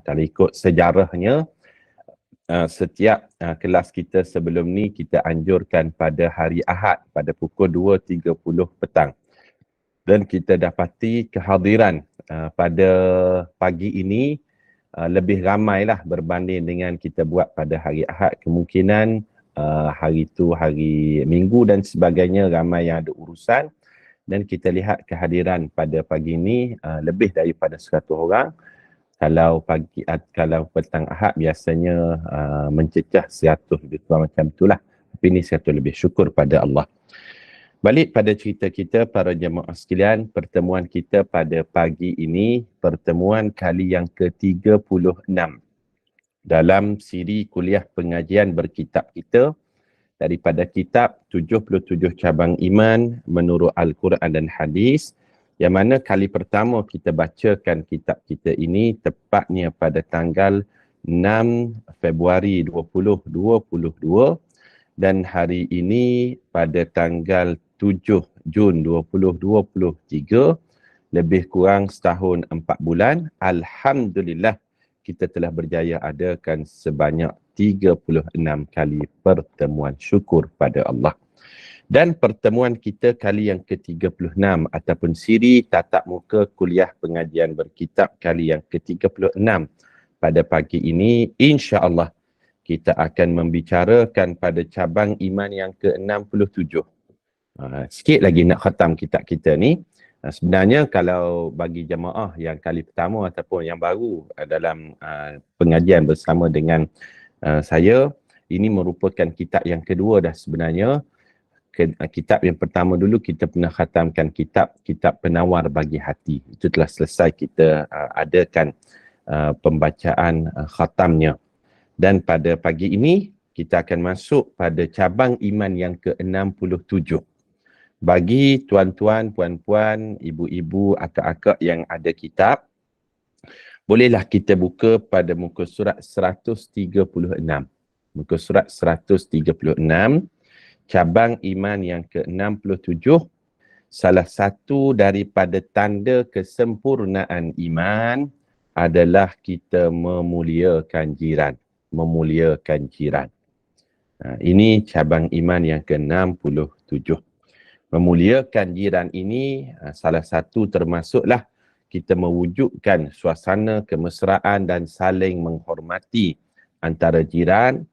Kalau ikut sejarahnya, setiap kelas kita sebelum ni kita anjurkan pada hari Ahad pada pukul 2.30 petang. Dan kita dapati kehadiran pada pagi ini lebih ramailah berbanding dengan kita buat pada hari Ahad. Kemungkinan hari itu hari Minggu dan sebagainya, ramai yang ada urusan. Dan kita lihat kehadiran pada pagi ini lebih daripada 100 orang. Kalau petang Ahad biasanya mencecah 100 lebih kurang macam itulah. Tapi ini 100 lebih, syukur pada Allah. Balik pada cerita kita para jemaah sekalian, pertemuan kita pada pagi ini pertemuan kali yang ke-36 dalam siri kuliah pengajian berkitab kita daripada kitab 77 cabang iman menurut Al-Quran dan Hadis, yang mana kali pertama kita bacakan kitab kita ini tepatnya pada tanggal 6 Februari 2022 dan hari ini pada tanggal 7 Jun 2023, lebih kurang setahun 4 bulan. Alhamdulillah kita telah berjaya adakan sebanyak 36 kali pertemuan, syukur pada Allah. Dan pertemuan kita kali yang ke-36 ataupun siri tatap muka kuliah pengajian berkitab kali yang ke-36 pada pagi ini, insya-Allah kita akan membicarakan pada cabang iman yang ke-67. Sikit lagi nak khatam kitab kita ni. Sebenarnya kalau bagi jemaah yang kali pertama ataupun yang baru dalam pengajian bersama dengan saya, ini merupakan kitab yang kedua dah sebenarnya. Kitab yang pertama dulu kita pernah khatamkan kitab Penawar Bagi Hati. Itu telah selesai kita adakan pembacaan khatamnya. Dan pada pagi ini kita akan masuk pada cabang iman yang ke-67. Bagi tuan-tuan, puan-puan, ibu-ibu, akak-akak yang ada kitab, bolehlah kita buka pada muka surat 136. Muka surat 136, cabang iman yang ke-67. Salah satu daripada tanda kesempurnaan iman adalah kita memuliakan jiran. Memuliakan jiran. Ini cabang iman yang ke-67. Memuliakan jiran ini salah satu termasuklah kita mewujudkan suasana kemesraan dan saling menghormati antara jiran,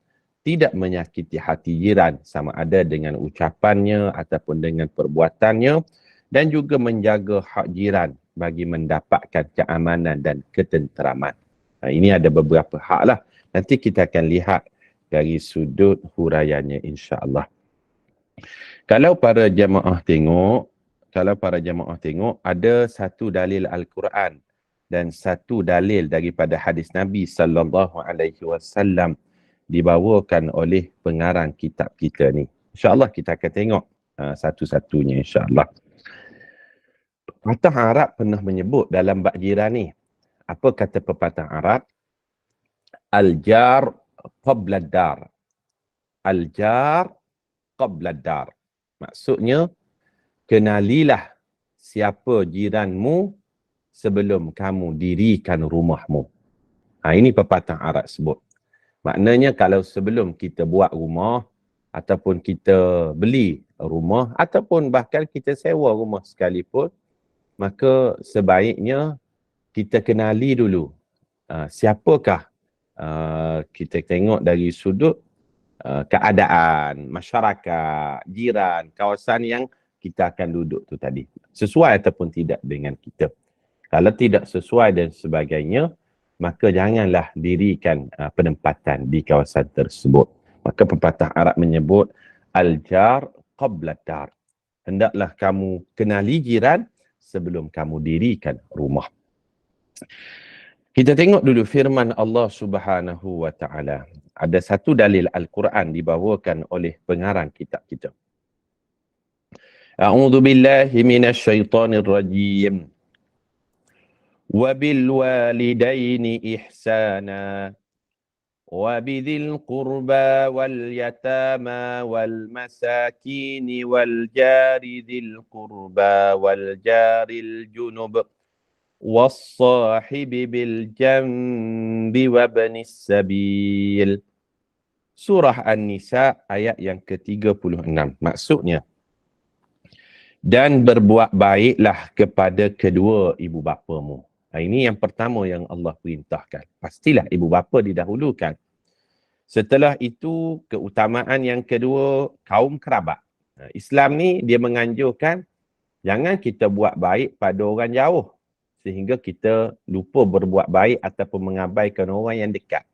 tidak menyakiti hati jiran sama ada dengan ucapannya ataupun dengan perbuatannya, dan juga menjaga hak jiran bagi mendapatkan keamanan dan ketenteraman. Ini ada beberapa hak lah. Nanti kita akan lihat dari sudut huraiannya insya-Allah. Kalau para jemaah tengok, ada satu dalil Al-Quran dan satu dalil daripada hadis Nabi sallallahu alaihi wasallam dibawakan oleh pengarang kitab kita ni. Insya-Allah kita akan tengok satu-satunya insya-Allah. Pepatah Arab pernah menyebut dalam bab jiran ni. Apa kata pepatah Arab? Al-jar qabla ad-dar. Al-jar qabla ad-dar. Maksudnya, kenalilah siapa jiranmu sebelum kamu dirikan rumahmu. Ini pepatah Arab sebut. Maknanya kalau sebelum kita buat rumah, ataupun kita beli rumah, ataupun bahkan kita sewa rumah sekalipun, maka sebaiknya kita kenali dulu siapakah kita tengok dari sudut keadaan, masyarakat, jiran, kawasan yang kita akan duduk tu tadi. Sesuai ataupun tidak dengan kita. Kalau tidak sesuai dan sebagainya, maka janganlah dirikan penempatan di kawasan tersebut. Maka pepatah Arab menyebut al-jar qabla dar. Hendaklah kamu kenali jiran sebelum kamu dirikan rumah. Kita tengok dulu firman Allah Subhanahu wa taala. Ada satu dalil Al-Quran dibawakan oleh pengarang kitab kita. A'udzu billahi minasy syaithanir rajim. Wa bil walidaini ihsana wa bidzil qurba wal yatama wal masakin wal jari dzil qurba wal jaril junub was-sahibi bil jambi wa banis sabil. Surah An-Nisa ayat yang ke-36. Maksudnya, dan berbuat baiklah kepada kedua ibu bapamu. Ini yang pertama yang Allah perintahkan. Pastilah ibu bapa didahulukan. Setelah itu, keutamaan yang kedua, kaum kerabat. Islam ni dia menganjurkan jangan kita buat baik pada orang jauh sehingga kita lupa berbuat baik ataupun mengabaikan orang yang dekat.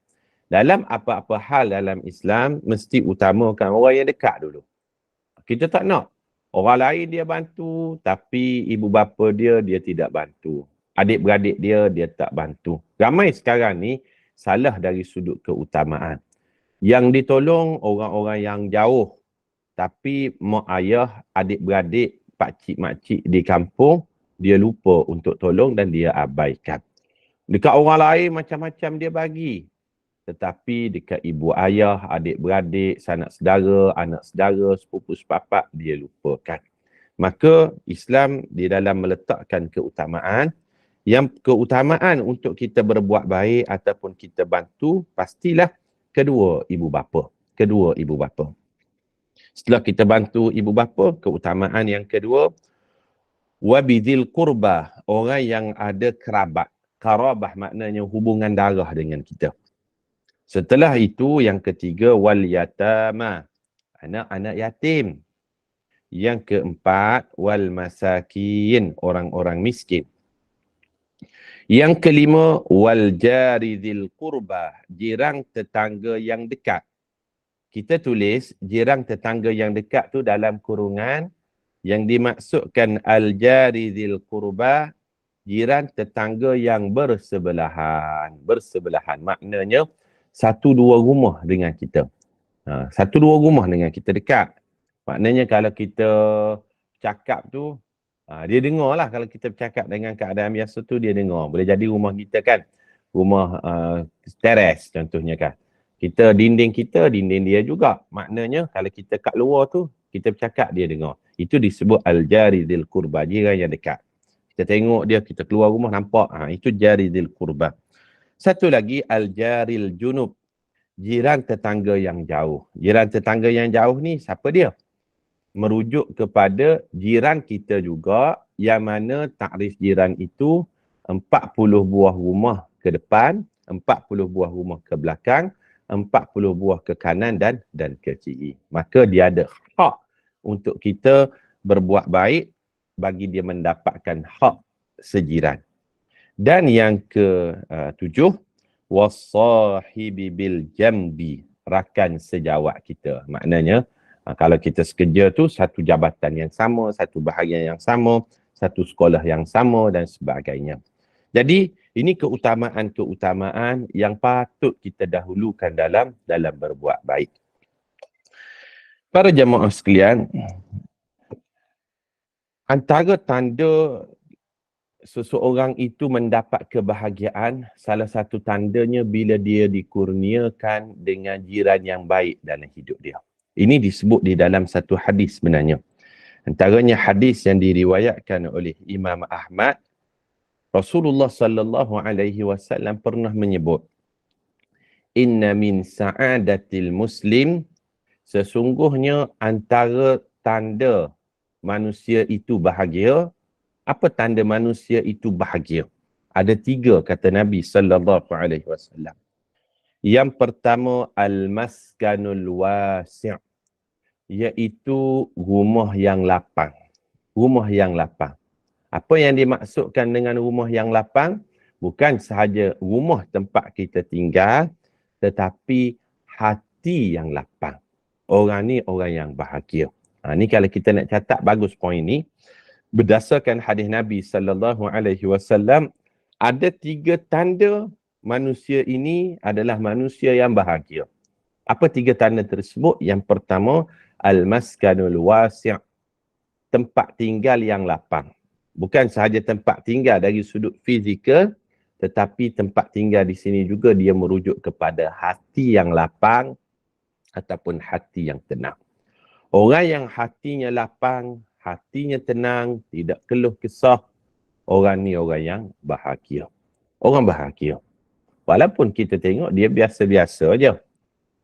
Dalam apa-apa hal dalam Islam, mesti utamakan orang yang dekat dulu. Kita tak nak orang lain dia bantu, tapi ibu bapa dia tidak bantu. Adik-beradik dia tak bantu. Ramai sekarang ni salah dari sudut keutamaan. Yang ditolong orang-orang yang jauh, tapi mak ayah, adik-beradik, pakcik makcik di kampung, dia lupa untuk tolong dan dia abaikan. Dekat orang lain macam-macam dia bagi. Tetapi dekat ibu ayah, adik-beradik, sanak saudara, anak saudara, sepupu sepapak, dia lupakan. Maka Islam di dalam meletakkan keutamaan, yang keutamaan untuk kita berbuat baik ataupun kita bantu, pastilah kedua ibu bapa. Kedua ibu bapa. Setelah kita bantu ibu bapa, keutamaan yang kedua, wabidil qurba, orang yang ada kerabat. Karabah maknanya hubungan darah dengan kita. Setelah itu yang ketiga, wal yatama, anak-anak yatim. Yang keempat, wal masakin, orang-orang miskin. Yang kelima, wal jari dzil qurba, jiran tetangga yang dekat. Kita tulis jiran tetangga yang dekat tu dalam kurungan, yang dimaksudkan al jari dzil qurba, jiran tetangga yang bersebelahan. Bersebelahan maknanya satu dua rumah dengan kita. Satu dua rumah dengan kita dekat. Maknanya kalau kita cakap tu, dia dengar lah. Kalau kita bercakap dengan keadaan biasa tu, dia dengar. Boleh jadi rumah kita kan, rumah teres contohnya kan. Dinding dia juga. Maknanya kalau kita kat luar tu, kita bercakap, dia dengar. Itu disebut al-jari dzil qurba, jiran yang dekat. Kita tengok dia, kita keluar rumah nampak, itu jari dzil qurba. Satu lagi, al-jaril junub, jiran tetangga yang jauh. Jiran tetangga yang jauh ni siapa dia? Merujuk kepada jiran kita juga, yang mana takrif jiran itu 40 buah rumah ke depan, 40 buah rumah ke belakang, 40 buah ke kanan dan ke kiri. Maka dia ada hak untuk kita berbuat baik bagi dia mendapatkan hak sejiran. Dan yang ke-7, was-sahibi bil jambi, rakan sejawat kita. Maknanya kalau kita sekerja tu satu jabatan yang sama, satu bahagian yang sama, satu sekolah yang sama dan sebagainya. Jadi ini keutamaan-keutamaan yang patut kita dahulukan dalam berbuat baik. Para jemaah sekalian, antara tanda seseorang itu mendapat kebahagiaan, salah satu tandanya bila dia dikurniakan dengan jiran yang baik dalam hidup dia. Ini disebut di dalam satu hadis sebenarnya. Antaranya hadis yang diriwayatkan oleh Imam Ahmad, Rasulullah sallallahu alaihi wasallam pernah menyebut, inna min sa'adatil muslim, sesungguhnya antara tanda manusia itu bahagia. Apa tanda manusia itu bahagia? Ada 3 kata Nabi sallallahu alaihi wasallam. Yang pertama, al-maskanul wasi', iaitu rumah yang lapang. Rumah yang lapang. Apa yang dimaksudkan dengan rumah yang lapang? Bukan sahaja rumah tempat kita tinggal, tetapi hati yang lapang. Orang ni orang yang bahagia. Ni kalau kita nak catat, bagus poin ni. Berdasarkan hadis Nabi sallallahu alaihi wasallam, ada 3 tanda manusia ini adalah manusia yang bahagia. Apa 3 tanda tersebut? Yang pertama, al-maskanul wasi', tempat tinggal yang lapang. Bukan sahaja tempat tinggal dari sudut fizikal, tetapi tempat tinggal di sini juga dia merujuk kepada hati yang lapang ataupun hati yang tenang. Orang yang hatinya lapang, hatinya tenang, tidak keluh kesah, orang ni orang yang bahagia. Orang bahagia. Walaupun kita tengok dia biasa-biasa je.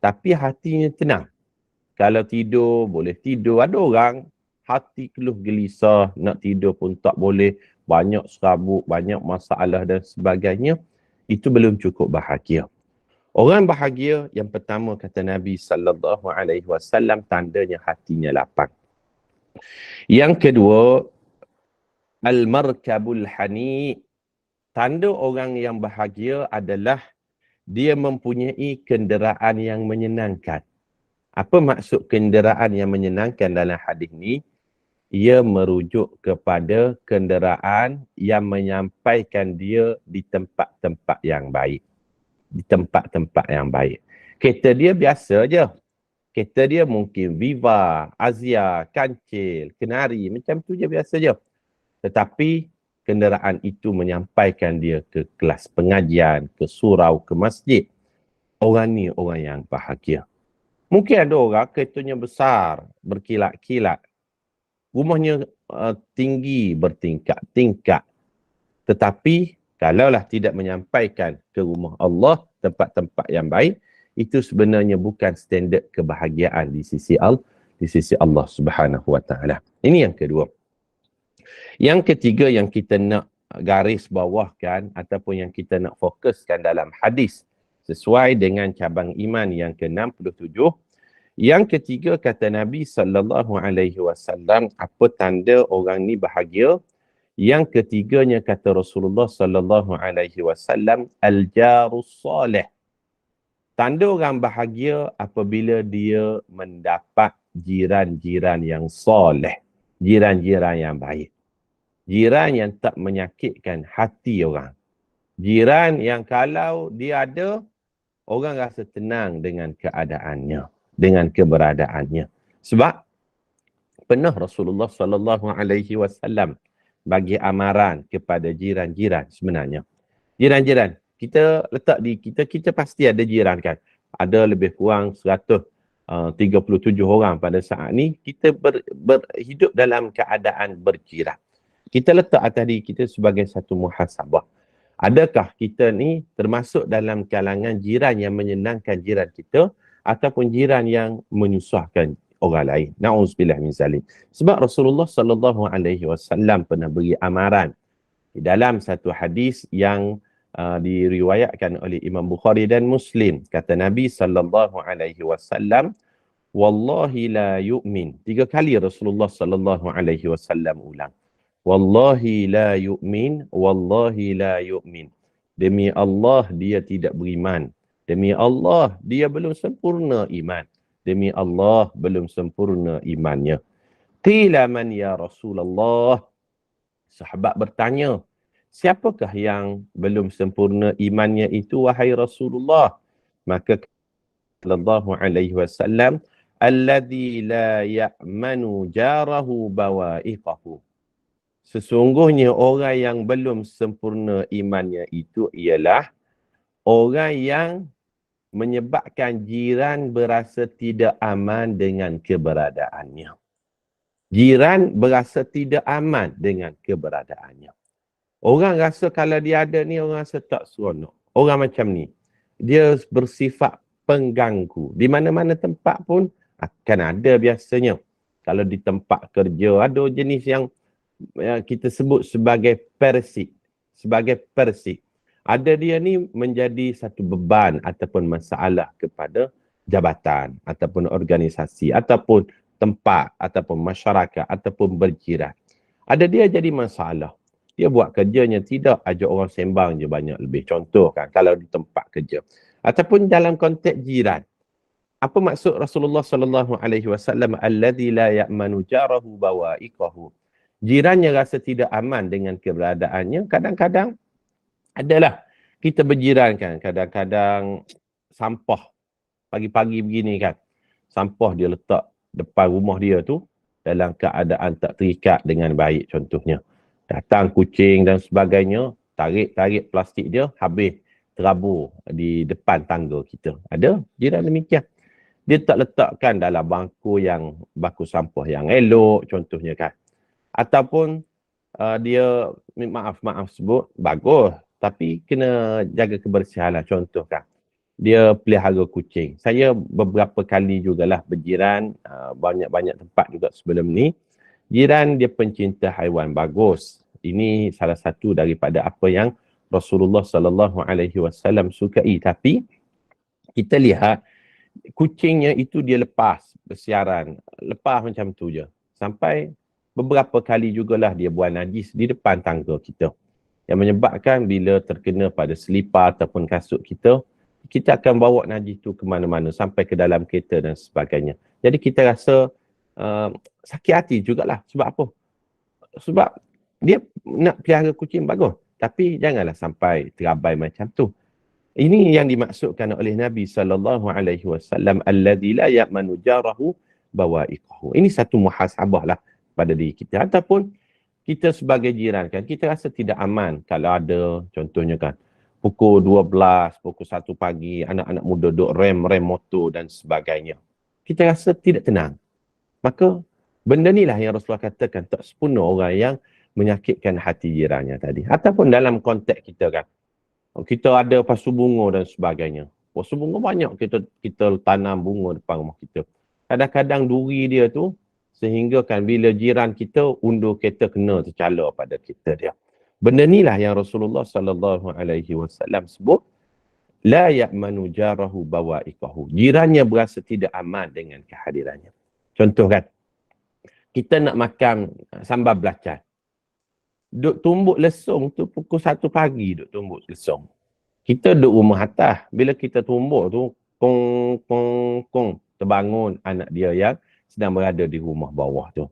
Tapi hatinya tenang. Kalau tidur, boleh tidur. Ada orang hati keluh gelisah, nak tidur pun tak boleh. Banyak serabut, banyak masalah dan sebagainya. Itu belum cukup bahagia. Orang bahagia yang pertama kata Nabi SAW, tandanya hatinya lapang. Yang kedua, al-markabul hani. Tanda orang yang bahagia adalah dia mempunyai kenderaan yang menyenangkan. Apa maksud kenderaan yang menyenangkan dalam hadis ni? Ia merujuk kepada kenderaan yang menyampaikan dia di tempat-tempat yang baik. Di tempat-tempat yang baik. Kereta dia biasa je. Kereta dia mungkin Viva, Azia, Kancil, Kenari, macam tu je biasa je. Tetapi kenderaan itu menyampaikan dia ke kelas pengajian, ke surau, ke masjid. Orang ni orang yang bahagia. Mungkin ada orang keretanya besar, berkilat-kilat. Rumahnya tinggi, bertingkat-tingkat. Tetapi kalaulah tidak menyampaikan ke rumah Allah, tempat-tempat yang baik, itu sebenarnya bukan standard kebahagiaan di sisi Allah Subhanahu Wa Taala. Ini yang kedua. Yang ketiga yang kita nak garis bawahkan ataupun yang kita nak fokuskan dalam hadis sesuai dengan cabang iman yang ke-67. Yang ketiga kata Nabi SAW, apa tanda orang ni bahagia? Yang ketiganya kata Rasulullah SAW, al-jarus salih. Tanda orang bahagia apabila dia mendapat jiran-jiran yang soleh, jiran-jiran yang baik. Jiran yang tak menyakitkan hati orang. Jiran yang kalau dia ada, orang rasa tenang dengan keadaannya, dengan keberadaannya. Sebab pernah Rasulullah SAW bagi amaran kepada jiran-jiran sebenarnya. Jiran-jiran, kita letak di kita pasti ada jiran kan. Ada lebih kurang 137 orang pada saat ni. Kita hidup dalam keadaan berjiran. Kita letak atas diri kita sebagai satu muhasabah. Adakah kita ni termasuk dalam kalangan jiran yang menyenangkan jiran kita ataupun jiran yang menyusahkan orang lain? Na'udzubillah min zalik. Sebab Rasulullah SAW pernah beri amaran di dalam satu hadis yang diriwayatkan oleh Imam Bukhari dan Muslim. Kata Nabi SAW, wallahi la yu'min. 3 kali Rasulullah SAW ulang. Wallahi la yu'min, wallahi la yu'min. Demi Allah dia tidak beriman. Demi Allah dia belum sempurna iman. Demi Allah belum sempurna imannya. Qila man ya Rasulullah. Sahabat bertanya, siapakah yang belum sempurna imannya itu wahai Rasulullah? Maka sallallahu alaihi wasallam, alladzi la ya'manu jarahu bawa'iqahu. Sesungguhnya orang yang belum sempurna imannya itu ialah orang yang menyebabkan jiran berasa tidak aman dengan keberadaannya. Jiran berasa tidak aman dengan keberadaannya. Orang rasa kalau dia ada ni, orang rasa tak seronok. Orang macam ni, dia bersifat pengganggu. Di mana-mana tempat pun akan ada biasanya. Kalau di tempat kerja, ada jenis yang kita sebut sebagai persik. Sebagai persik. Ada dia ni menjadi satu beban ataupun masalah kepada jabatan ataupun organisasi ataupun tempat ataupun masyarakat ataupun berjiran. Ada dia jadi masalah. Dia buat kerjanya tidak, ajak orang sembang je banyak lebih. Contoh kan, kalau di tempat kerja. Ataupun dalam konteks jiran. Apa maksud Rasulullah SAW? Alladzi la ya'manu jarahu bawa'iqahu. Jirannya rasa tidak aman dengan keberadaannya. Kadang-kadang adalah kita berjiran kan. Kadang-kadang sampah pagi-pagi begini kan. Sampah dia letak depan rumah dia tu dalam keadaan tak terikat dengan baik contohnya. Datang kucing dan sebagainya, tarik plastik dia, habis terabur di depan tangga kita. Ada jiran demikian. Dia tak letakkan dalam bangku sampah yang elok contohnya kan. Ataupun dia maaf sebut bagus, tapi kena jaga kebersihan lah. Contoh kan, dia pelihara kucing. Saya beberapa kali jugalah berjiran, banyak-banyak tempat juga sebelum ni. Jiran dia pencinta haiwan, bagus. Ini salah satu daripada apa yang Rasulullah sallallahu alaihi wasallam sukai. Tapi kita lihat kucingnya itu dia lepas bersiaran, lepas macam tu je. Sampai beberapa kali jugalah dia buang najis di depan tangga kita. Yang menyebabkan bila terkena pada selipar ataupun kasut kita, kita akan bawa najis tu ke mana-mana sampai ke dalam kereta dan sebagainya. Jadi kita rasa sakit hati jugalah. Sebab apa? Sebab dia nak pelihara kucing bagus. Tapi janganlah sampai terabai macam tu. Ini yang dimaksudkan oleh Nabi SAW, alladzi la ya'manu jarahu bawa'iqahu. Ini satu muhasabah lah pada diri kita. Ataupun kita sebagai jiran kan, kita rasa tidak aman kalau ada contohnya kan, pukul 12, pukul 1 pagi, anak-anak muda duk rem motor dan sebagainya. Kita rasa tidak tenang. Maka benda ni lah yang Rasulullah katakan tak sepenuh orang yang menyakitkan hati jirannya tadi. Ataupun dalam konteks kita kan, kita ada pasu bunga dan sebagainya. Pasu bunga banyak kita tanam bunga depan rumah kita. Kadang-kadang duri dia tu sehingga kan bila jiran kita undur kereta kena tercala pada kita dia. Benda ni lah yang Rasulullah sallallahu alaihi wasallam sebut la ya'manu jarahu bawa'iqahu. Jirannya berasa tidak aman dengan kehadirannya. Contoh kan, kita nak makan sambal belacan. Duk tumbuk lesung tu pukul 1 pagi duk tumbuk lesung. Kita duk rumah atas. Bila kita tumbuk tu, kong, terbangun anak dia yang sedang berada di rumah bawah tu.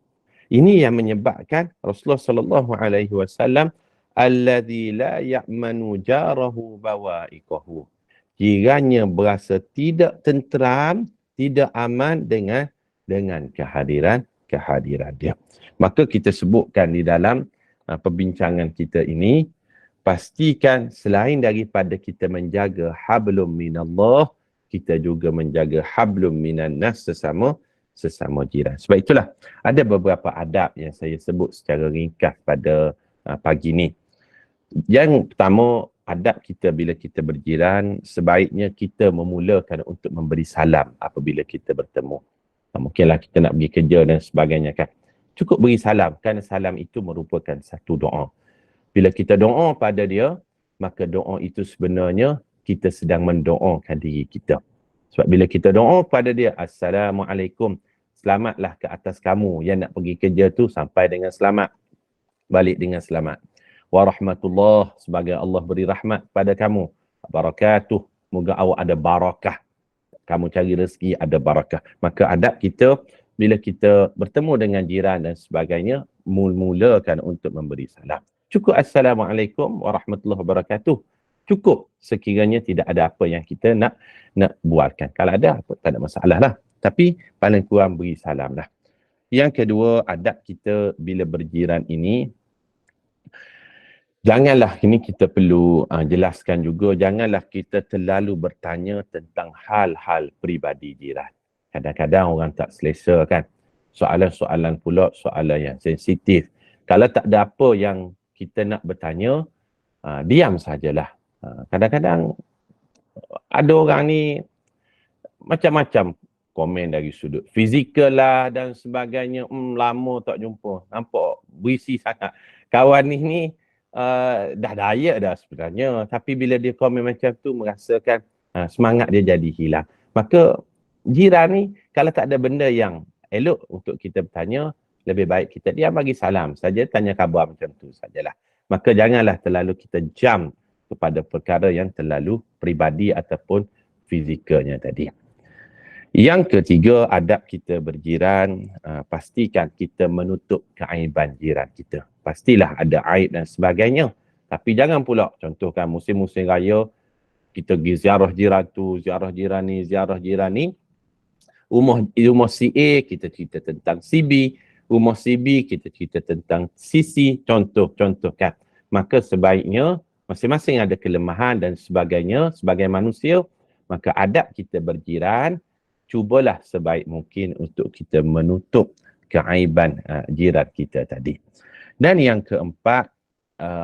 Ini yang menyebabkan Rasulullah sallallahu alaihi wasallam alladzi la ya'manu jarahu bawa'iqahu. Jirannya berasa tidak tenteram, tidak aman dengan kehadiran dia. Maka kita sebutkan di dalam perbincangan kita ini, pastikan selain daripada kita menjaga hablum minallah, kita juga menjaga hablum minan nas, sesama jiran. Sebab itulah ada beberapa adab yang saya sebut secara ringkas pada pagi ni. Yang pertama, adab kita bila kita berjiran, sebaiknya kita memulakan untuk memberi salam apabila kita bertemu. Mungkinlah kita nak pergi kerja dan sebagainya kan. Cukup beri salam, kerana salam itu merupakan satu doa. Bila kita doa pada dia, maka doa itu sebenarnya kita sedang mendoakan diri kita. Sebab bila kita doa pada dia, Assalamualaikum, selamatlah ke atas kamu yang nak pergi kerja tu sampai dengan selamat, balik dengan selamat. Warahmatullah, sebagai Allah beri rahmat pada kamu. Barakatuh, moga awak ada barakah. Kamu cari rezeki ada barakah. Maka adab kita bila kita bertemu dengan jiran dan sebagainya, mulakan untuk memberi salam. Cukup Assalamualaikum warahmatullahi wabarakatuh. Cukup sekiranya tidak ada apa yang kita nak buatkan. Kalau ada, tak ada masalah lah. Tapi paling kurang beri salam lah. Yang kedua, adab kita bila berjiran ini, janganlah, ini kita perlu jelaskan juga, janganlah kita terlalu bertanya tentang hal-hal peribadi jiran. Kadang-kadang orang tak selesa kan. Soalan-soalan pula, soalan yang sensitif. Kalau tak ada apa yang kita nak bertanya, diam sajalah. Kadang-kadang ada orang ni macam-macam komen dari sudut fizikal lah dan sebagainya. Lama tak jumpa. Nampak berisi sangat. Kawan ni dah diet dah sebenarnya. Tapi bila dia komen macam tu, merasakan semangat dia jadi hilang. Maka jiran ni, kalau tak ada benda yang elok untuk kita bertanya, lebih baik kita diam, bagi salam saja, tanya khabar macam tu sajalah. Maka janganlah terlalu kita jam kepada perkara yang terlalu peribadi ataupun fizikalnya tadi. Yang ketiga, adab kita berjiran, pastikan kita menutup keaiban jiran kita. Pastilah ada aib dan sebagainya. Tapi jangan pula, contohkan musim-musim raya, kita pergi ziarah jiran tu, ziarah jiran ni, rumah si A, kita cerita tentang si B, rumah si B, kita cerita tentang si C, contoh kan. Maka sebaiknya, masing-masing ada kelemahan dan sebagainya, sebagai manusia, maka adab kita berjiran, cubalah sebaik mungkin untuk kita menutup keaiban jiran kita tadi. Dan yang keempat,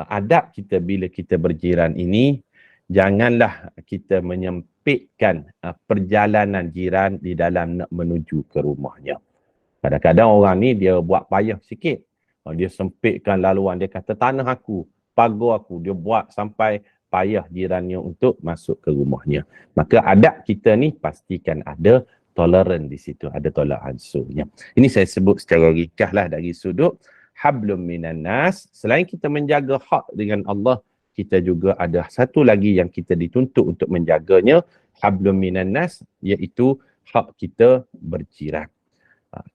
adab kita bila kita berjiran ini, janganlah kita menyempitkan perjalanan jiran di dalam nak menuju ke rumahnya. Kadang-kadang orang ni dia buat payah sikit. Dia sempitkan laluan, dia kata tanah aku, pagar aku, dia buat sampai payah jirannya untuk masuk ke rumahnya. Maka adab kita ni pastikan ada toleran di situ, ada tolak ansurnya. Ini saya sebut secara ringkas lah dari sudut hablum minan nas. Selain kita menjaga hak dengan Allah, kita juga ada satu lagi yang kita dituntut untuk menjaganya, hablum minan nas, iaitu hak kita berjiran.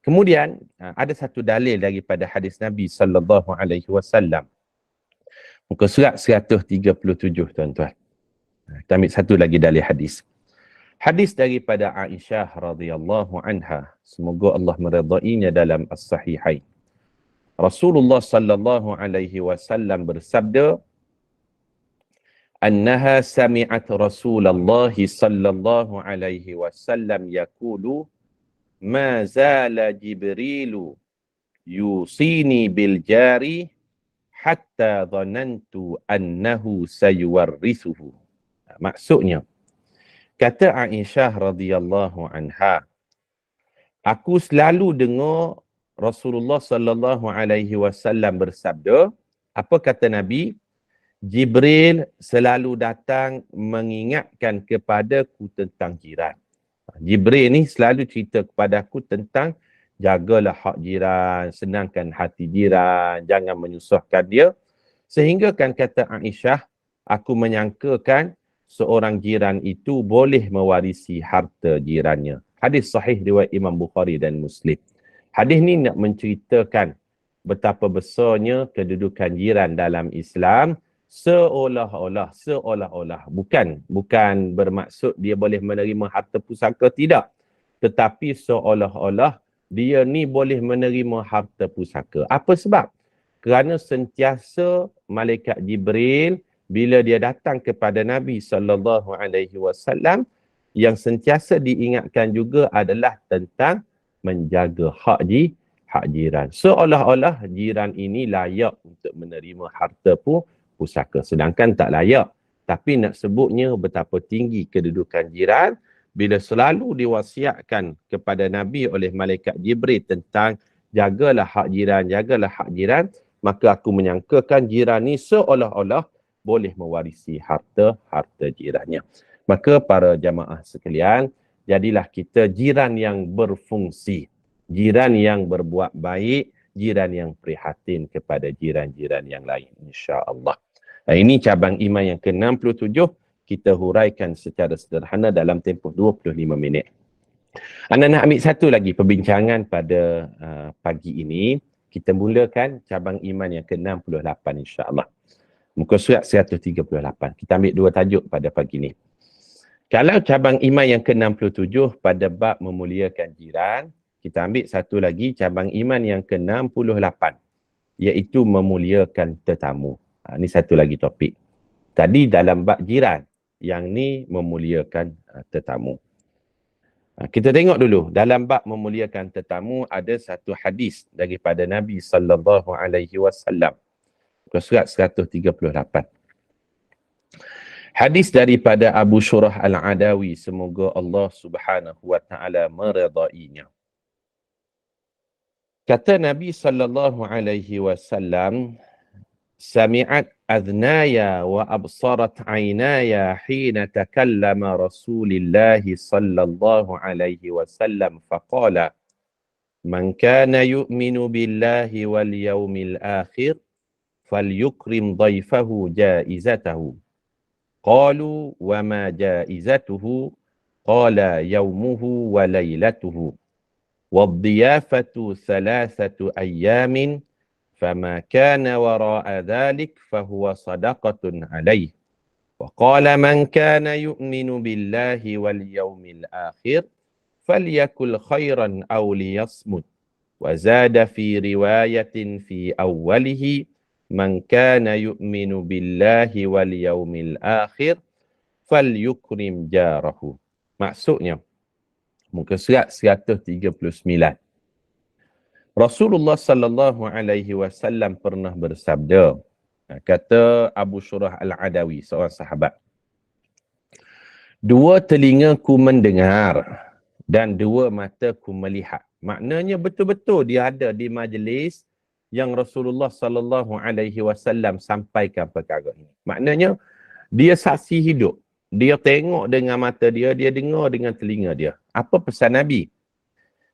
Kemudian ada satu dalil daripada hadis Nabi sallallahu alaihi wasallam. Muka surat 137 tuan-tuan. Kita ambil satu lagi dalil hadis. Hadis daripada Aisyah radhiyallahu anha, semoga Allah meridainya, dalam as-sahihain. Rasulullah sallallahu alaihi wasallam bersabda, annaha sami'at Rasulullah sallallahu alaihi wasallam yaqulu ma zala Jibrilu yusini bil jari hatta dhanantu annahu sayuwarrithuhu. Maksudnya, kata Aisyah radhiyallahu anha, aku selalu dengar Rasulullah sallallahu alaihi wasallam bersabda, apa kata Nabi? Jibril selalu datang mengingatkan kepadaku tentang jiran. Jibril ni selalu cerita kepada aku tentang jagalah hak jiran, senangkan hati jiran, jangan menyusahkan dia. Sehingga kan kata Aisyah, aku menyangkakan seorang jiran itu boleh mewarisi harta jirannya. Hadis sahih riwayat Imam Bukhari dan Muslim. Hadis ni nak menceritakan betapa besarnya kedudukan jiran dalam Islam, seolah-olah bukan bermaksud dia boleh menerima harta pusaka, tidak, tetapi seolah-olah dia ni boleh menerima harta pusaka. Apa sebab? Kerana sentiasa malaikat Jibril bila dia datang kepada Nabi sallallahu alaihi wasallam, yang sentiasa diingatkan juga adalah tentang menjaga hak jiran. Seolah-olah jiran ini layak untuk menerima harta pusaka, sedangkan tak layak. Tapi nak sebutnya betapa tinggi kedudukan jiran bila selalu diwasiatkan kepada Nabi oleh malaikat Jibril tentang jagalah hak jiran, maka aku menyangkakan jiran ni seolah-olah boleh mewarisi harta jirannya. Maka para jamaah sekalian, jadilah kita jiran yang berfungsi, jiran yang berbuat baik, jiran yang prihatin kepada jiran-jiran yang lain, insya-Allah. Ini cabang iman yang ke-67, kita huraikan secara sederhana dalam tempoh 25 minit. Anda nak ambil satu lagi perbincangan pada pagi ini. Kita mulakan cabang iman yang ke-68 insya-Allah. Muka surat 138. Kita ambil dua tajuk pada pagi ini. Kalau cabang iman yang ke-67 pada bab memuliakan jiran, kita ambil satu lagi cabang iman yang ke-68, iaitu memuliakan tetamu. Ini satu lagi topik. Tadi dalam bab jiran, yang ni memuliakan tetamu. Kita tengok dulu, dalam bab memuliakan tetamu ada satu hadis daripada Nabi sallallahu alaihi wasallam. Surat 138. Hadis daripada Abu Shurah Al-Adawi, semoga Allah Subhanahu wa taala meridainya. Kata Nabi sallallahu alaihi wasallam, sami'at adhnaya wa absarat aynaya hina takallama Rasulullah sallallahu alaihi wasallam faqala man kana yu'minu billahi wal yawmil akhir falyukrim dhaifahu jaizatahu. Qalu wa ma jaizatuhu? Qala yawmuhu wa laylatuhu. Wadhiyafatu thalathatu ayyamin fama kana wara'a dhalik fahuwa sadaqatun alayh. Wa qala man kana yu'minu billahi wal yawmil akhir falyakul khairan aw liyasmut. Wa zada fi riwayatin fi awwalihi man kana yu'minu billahi wal yawmil akhir falyukrim jarahu. Maksudnya, muka surat 139. Rasulullah sallallahu alaihi wasallam pernah bersabda, kata Abu Syurah Al-Adawi, seorang sahabat, dua telingaku mendengar dan dua mataku melihat. Maknanya betul-betul dia ada di majlis yang Rasulullah sallallahu alaihi wasallam sampaikan perkara ini. Maknanya dia saksi hidup. Dia tengok dengan mata dia, dia dengar dengan telinga dia. Apa pesan Nabi?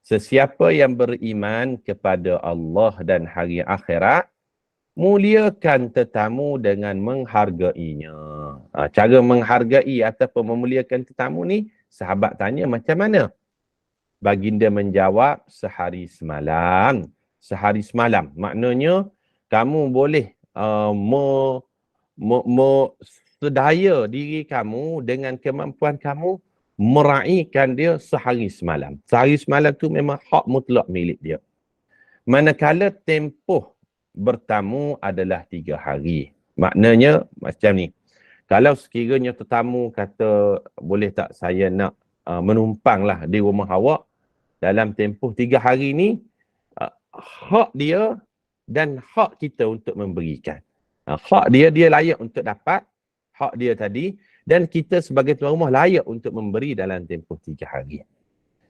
Sesiapa yang beriman kepada Allah dan hari akhirat, muliakan tetamu dengan menghargainya. Cara menghargai ataupun memuliakan tetamu ni, sahabat tanya macam mana? Baginda menjawab, sehari semalam. Sehari semalam. Maknanya, kamu boleh sedaya diri kamu dengan kemampuan kamu meraihkan dia sehari semalam. Sehari semalam tu memang hak mutlak milik dia. Manakala tempoh bertamu adalah 3 hari. Maknanya macam ni. Kalau sekiranya tetamu kata, boleh tak saya nak menumpanglah di rumah awak dalam tempoh 3 hari ni, hak dia dan hak kita untuk memberikan. Hak dia layak untuk dapat. Hak dia tadi. Dan kita sebagai tuan rumah layak untuk memberi dalam tempoh 3 hari.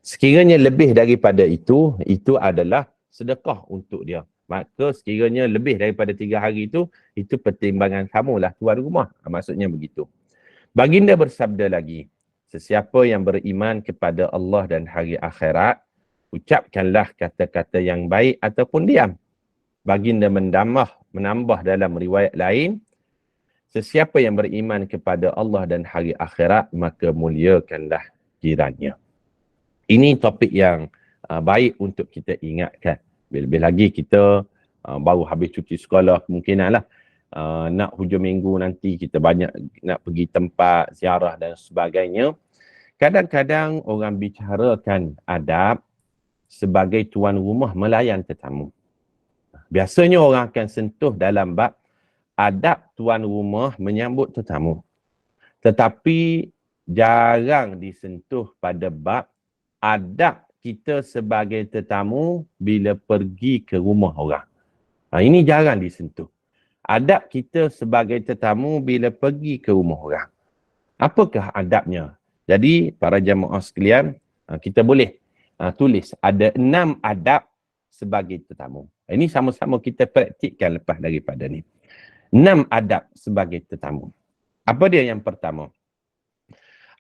Sekiranya lebih daripada itu adalah sedekah untuk dia. Maka sekiranya lebih daripada 3 hari itu pertimbangan kamulah tuan rumah. Maksudnya begitu. Baginda bersabda lagi, sesiapa yang beriman kepada Allah dan hari akhirat, ucapkanlah kata-kata yang baik ataupun diam. Baginda menambah dalam riwayat lain, sesiapa yang beriman kepada Allah dan hari akhirat, maka muliakanlah jirannya. Ini topik yang baik untuk kita ingatkan. Lebih lagi kita baru habis cuti sekolah, kemungkinanlah nak hujung minggu nanti kita banyak nak pergi tempat ziarah dan sebagainya. Kadang-kadang orang bicarakan adab sebagai tuan rumah melayan tetamu. Biasanya orang akan sentuh dalam bab adab tuan rumah menyambut tetamu. Tetapi jarang disentuh pada bab adab kita sebagai tetamu bila pergi ke rumah orang. Ini jarang disentuh. Adab kita sebagai tetamu bila pergi ke rumah orang. Apakah adabnya? Jadi para jemaah sekalian, kita boleh tulis ada 6 adab sebagai tetamu. Ini sama-sama kita praktikkan lepas daripada ni. 6 adab sebagai tetamu. Apa dia yang pertama?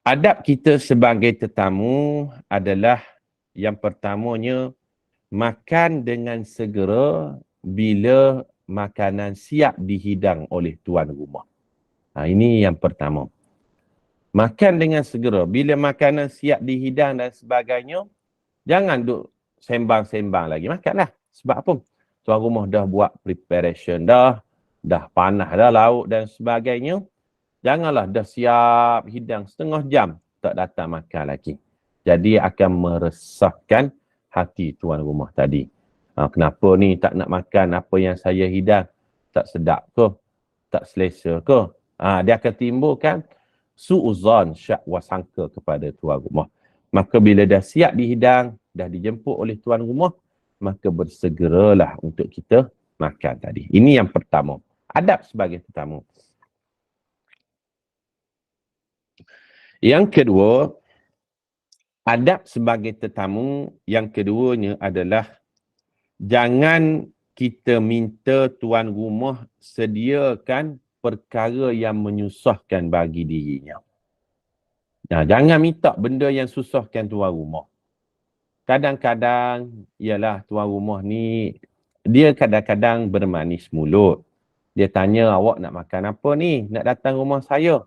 Adab kita sebagai tetamu adalah yang pertamanya, makan dengan segera bila makanan siap dihidang oleh tuan rumah. Ini yang pertama. Makan dengan segera. Bila makanan siap dihidang dan sebagainya, jangan duk sembang-sembang lagi. Makanlah. Sebab apa? Tuan rumah dah buat preparation dah panas dah lauk dan sebagainya. Janganlah dah siap hidang setengah jam tak datang makan lagi. Jadi akan meresahkan hati tuan rumah tadi. Kenapa ni tak nak makan apa yang saya hidang? Tak sedap ke? Tak selesa ke? Dia akan timbulkan su'uzan, syak wasangka kepada tuan rumah. Maka bila dah siap dihidang, dah dijemput oleh tuan rumah, maka bersegeralah untuk kita makan tadi. Ini yang pertama. Adab sebagai tetamu. Yang kedua, adab sebagai tetamu yang keduanya adalah jangan kita minta tuan rumah sediakan perkara yang menyusahkan bagi dirinya. Jangan minta benda yang susahkan tuan rumah. Kadang-kadang, ialah tuan rumah ni, dia kadang-kadang bermanis mulut. Dia tanya, awak nak makan apa ni? Nak datang rumah saya?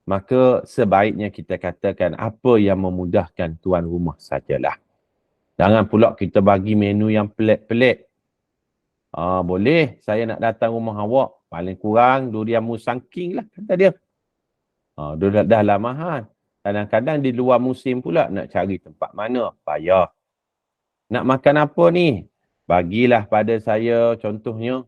Maka sebaiknya kita katakan apa yang memudahkan tuan rumah sajalah. Jangan pula kita bagi menu yang pelik-pelik. Boleh, saya nak datang rumah awak. Paling kurang durian musangking lah, kata dia. Dah lah mahal. Kadang-kadang di luar musim pula nak cari tempat mana. Payah. Nak makan apa ni? Bagilah pada saya contohnya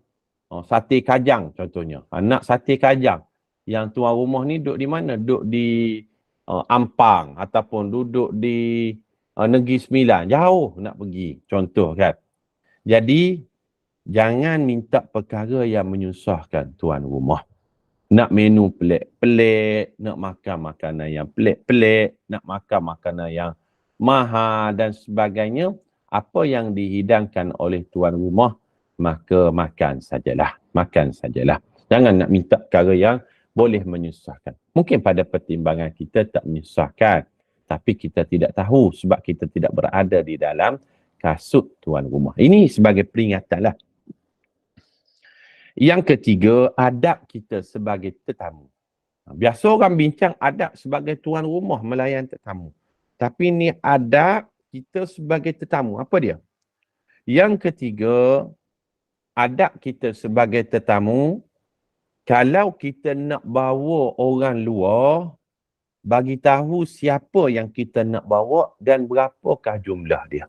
sate kajang contohnya. Nak sate kajang. Yang tuan rumah ni duduk di mana? Duduk di Ampang ataupun duduk di Negeri Sembilan. Jauh nak pergi. Contoh kan. Jadi, jangan minta perkara yang menyusahkan tuan rumah. Nak menu pelik-pelik, nak makan makanan yang pelik-pelik, nak makan makanan yang mahal dan sebagainya. Apa yang dihidangkan oleh tuan rumah, maka makan sajalah. Makan sajalah. Jangan nak minta perkara yang boleh menyusahkan. Mungkin pada pertimbangan kita tak menyusahkan. Tapi kita tidak tahu sebab kita tidak berada di dalam kasut tuan rumah. Ini sebagai peringatan lah. Yang ketiga, adab kita sebagai tetamu. Biasa orang bincang adab sebagai tuan rumah melayan tetamu. Tapi ni adab kita sebagai tetamu. Apa dia? Yang ketiga, adab kita sebagai tetamu, kalau kita nak bawa orang luar, bagi tahu siapa yang kita nak bawa dan berapakah jumlah dia.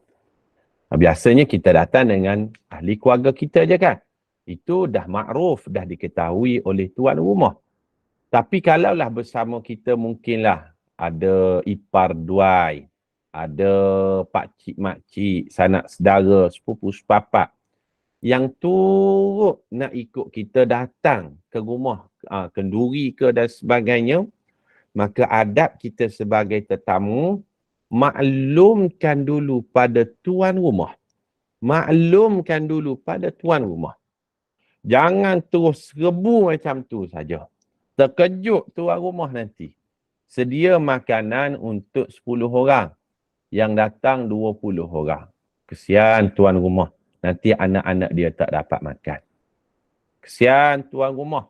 Biasanya kita datang dengan ahli keluarga kita je kan. Itu dah makruf, dah diketahui oleh tuan rumah. Tapi kalaulah bersama kita mungkinlah ada ipar duai, ada pakcik makcik, sanak saudara, sepupu sepapak yang turut nak ikut kita datang ke rumah, kenduri ke dan sebagainya, maka adab kita sebagai tetamu, maklumkan dulu pada tuan rumah. Maklumkan dulu pada tuan rumah. Jangan terus serbu macam tu saja. Terkejut tuan rumah nanti. Sedia makanan untuk 10 orang. Yang datang 20 orang. Kesian tuan rumah. Nanti anak-anak dia tak dapat makan. Kesian tuan rumah.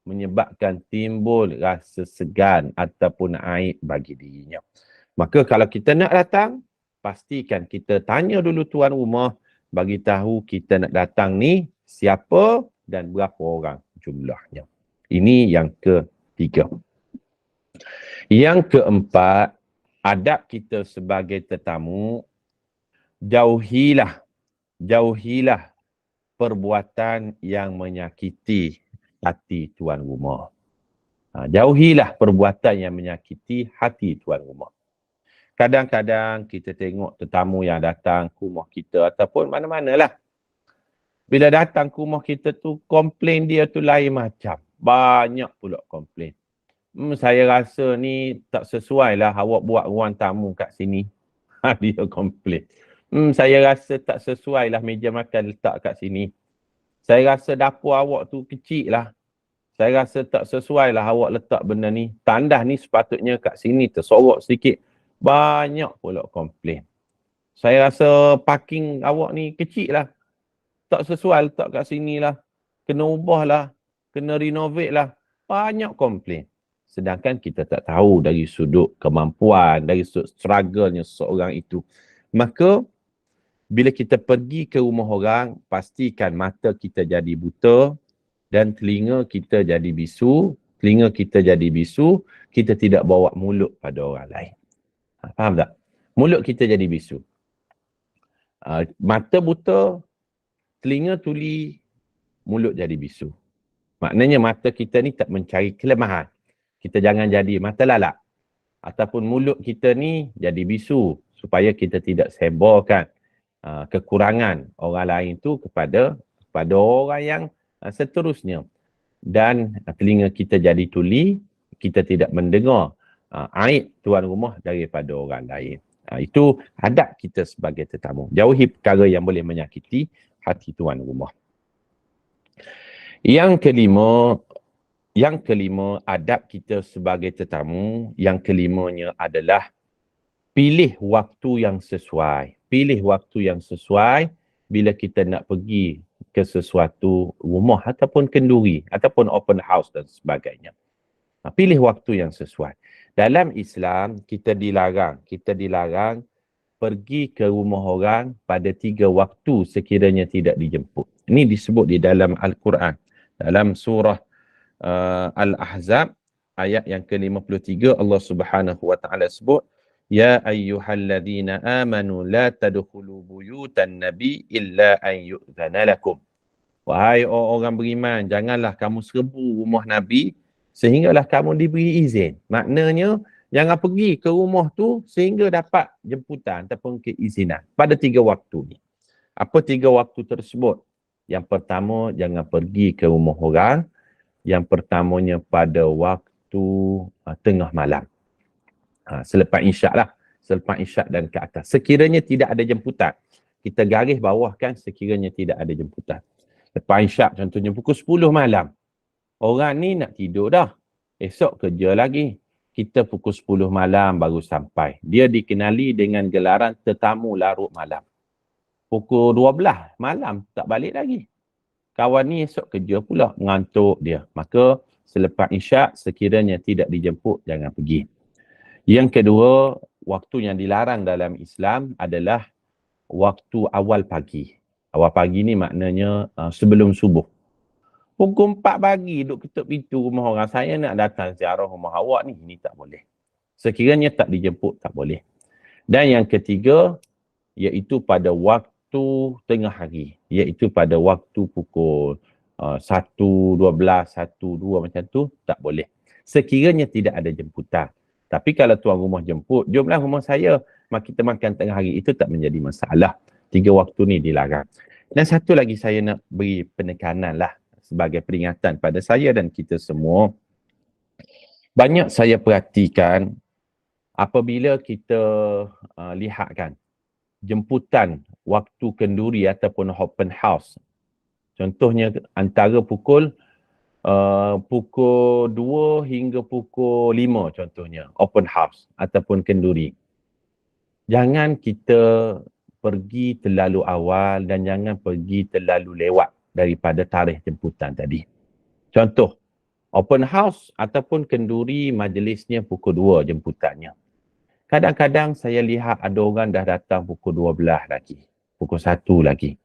Menyebabkan timbul rasa segan ataupun aib bagi dirinya. Maka kalau kita nak datang, pastikan kita tanya dulu tuan rumah. Bagi tahu kita nak datang ni siapa dan berapa orang jumlahnya. Ini yang ketiga. Yang keempat, adab kita sebagai tetamu, jauhilah perbuatan yang menyakiti hati tuan rumah. Jauhilah perbuatan yang menyakiti hati tuan rumah. Kadang-kadang kita tengok tetamu yang datang ke rumah kita ataupun mana-manalah. Bila datang ke rumah kita tu, komplain dia tu lain macam. Banyak pula komplain. Saya rasa ni tak sesuai lah awak buat ruang tamu kat sini. Dia komplain. Saya rasa tak sesuai lah meja makan letak kat sini. Saya rasa dapur awak tu kecil lah. Saya rasa tak sesuai lah awak letak benda ni. Tandas ni sepatutnya kat sini tersorok sedikit. Banyak pula komplain. Saya rasa parking awak ni kecil lah. Tak sesuai letak kat sini lah. Kena ubah lah. Kena renovate lah. Banyak komplain. Sedangkan kita tak tahu dari sudut kemampuan, dari sudut struggle-nya seseorang itu. Maka, bila kita pergi ke rumah orang, pastikan mata kita jadi buta dan telinga kita jadi bisu. Telinga kita jadi bisu, kita tidak bawa mulut pada orang lain. Faham tak? Mulut kita jadi bisu. Mata buta, telinga tuli, mulut jadi bisu. Maknanya mata kita ni tak mencari kelemahan. Kita jangan jadi mata lalak. Ataupun mulut kita ni jadi bisu supaya kita tidak sebarkan kekurangan orang lain tu kepada orang yang seterusnya. Dan telinga kita jadi tuli, kita tidak mendengar aib tuan rumah daripada orang lain. Itu adab kita sebagai tetamu. Jauhi perkara yang boleh menyakiti hati tuan rumah. Yang kelima, adab kita sebagai tetamu, yang kelimanya adalah pilih waktu yang sesuai. Pilih waktu yang sesuai bila kita nak pergi ke sesuatu rumah ataupun kenduri ataupun open house dan sebagainya. Pilih waktu yang sesuai. Dalam Islam, kita dilarang pergi ke rumah orang pada 3 waktu sekiranya tidak dijemput. Ini disebut di dalam Al-Quran. Dalam surah Al-Ahzab, ayat yang ke-53, Allah Subhanahu wa Ta'ala sebut, Ya ayyuhalladzina amanu la tadkhulu buyutan nabi illa an yu'zana lakum. Wahai orang beriman, janganlah kamu serbu rumah Nabi sehinggalah kamu diberi izin. Maknanya, jangan pergi ke rumah tu sehingga dapat jemputan ataupun keizinan pada 3 waktu ni. Apa 3 waktu tersebut? Yang pertama, jangan pergi ke rumah orang. Yang pertamanya pada waktu tengah malam. Selepas isyak lah. Selepas isyak dan ke atas. Sekiranya tidak ada jemputan. Kita garis bawahkan sekiranya tidak ada jemputan. Lepas isyak contohnya pukul 10 malam. Orang ni nak tidur dah. Esok kerja lagi. Kita pukul 10 malam baru sampai. Dia dikenali dengan gelaran tetamu larut malam. Pukul 12 malam tak balik lagi. Kawan ni esok kerja pula, ngantuk dia. Maka selepas isyak sekiranya tidak dijemput, jangan pergi. Yang kedua, waktu yang dilarang dalam Islam adalah waktu awal pagi. Awal pagi ni maknanya sebelum subuh. Pukul 4 pagi duduk ketuk pintu rumah orang, saya nak datang ziarah rumah awak ni, ini tak boleh. Sekiranya tak dijemput, tak boleh. Dan yang ketiga, iaitu pada waktu tengah hari, iaitu pada waktu pukul 1.12, 1.2 macam tu, tak boleh. Sekiranya tidak ada jemputan. Tapi kalau tuan rumah jemput, jomlah rumah saya, kita makan tengah hari, itu tak menjadi masalah. 3 waktu ni dilarang. Dan satu lagi saya nak beri penekanan lah, sebagai peringatan pada saya dan kita semua. Banyak saya perhatikan, apabila kita lihatkan, jemputan waktu kenduri ataupun open house. Contohnya antara pukul 2 hingga pukul 5 contohnya, open house ataupun kenduri. Jangan kita pergi terlalu awal dan jangan pergi terlalu lewat daripada tarikh jemputan tadi. Contoh, open house ataupun kenduri majlisnya pukul 2 jemputannya. Kadang-kadang saya lihat ada orang dah datang pukul 12 lagi. Pukul 1 lagi.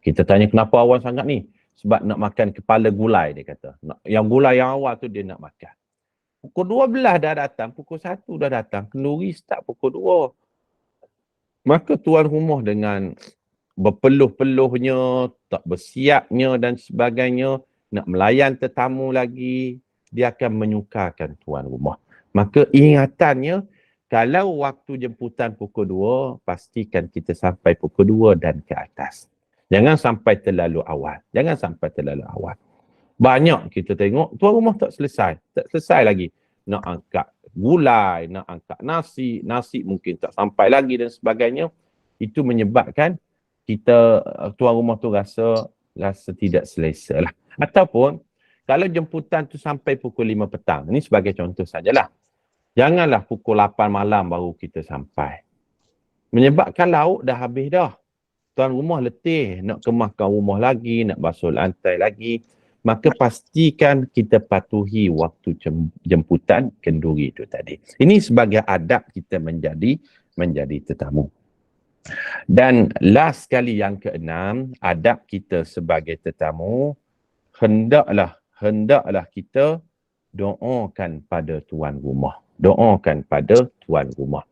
Kita tanya kenapa awal sangat ni? Sebab nak makan kepala gulai dia kata. Yang gulai yang awal tu dia nak makan. Pukul 12 dah datang, pukul 1 dah datang. Kenduri start pukul 2. Maka tuan rumah dengan berpeluh-peluhnya, tak bersiapnya dan sebagainya, nak melayan tetamu lagi, dia akan menyukarkan tuan rumah. Maka ingatannya, kalau waktu jemputan pukul 2, pastikan kita sampai pukul 2 dan ke atas. Jangan sampai terlalu awal. Jangan sampai terlalu awal. Banyak kita tengok, tuan rumah tak selesai. Tak selesai lagi. Nak angkat gulai, nak angkat nasi. Nasi mungkin tak sampai lagi dan sebagainya. Itu menyebabkan kita, tuan rumah tu rasa tidak selesa lah. Ataupun, kalau jemputan tu sampai pukul 5 petang. Ini sebagai contoh sajalah. Janganlah pukul 8 malam baru kita sampai. Menyebabkan lauk dah habis dah. Tuan rumah letih, nak kemaskan rumah lagi, nak basuh lantai lagi. Maka pastikan kita patuhi waktu jemputan kenduri itu tadi. Ini sebagai adab kita menjadi tetamu. Dan last sekali yang keenam, adab kita sebagai tetamu, hendaklah kita doakan pada tuan rumah. Doakan pada tuan rumah.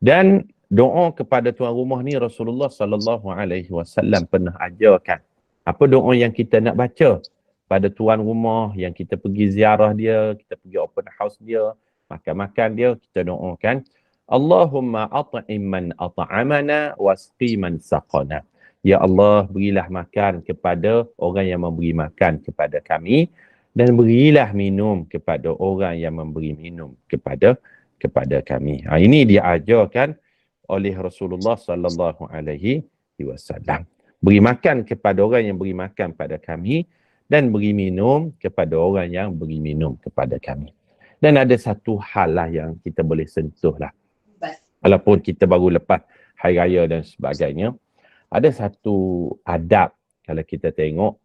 Dan doa kepada tuan rumah ni Rasulullah sallallahu alaihi wasallam pernah ajarkan. Apa doa yang kita nak baca pada tuan rumah yang kita pergi ziarah dia, kita pergi open house dia, makan-makan dia, kita doakan, Allahumma at'im man at'amana wasqi man saqana. Ya Allah, berilah makan kepada orang yang memberi makan kepada kami dan berilah minum kepada orang yang memberi minum kepada kami. Ini diajarkan oleh Rasulullah sallallahu alaihi wasallam. Beri makan kepada orang yang beri makan pada kami dan beri minum kepada orang yang beri minum kepada kami. Dan ada satu hal lah yang kita boleh sentuh lah. Walaupun kita baru lepas hari raya dan sebagainya, ada satu adab kalau kita tengok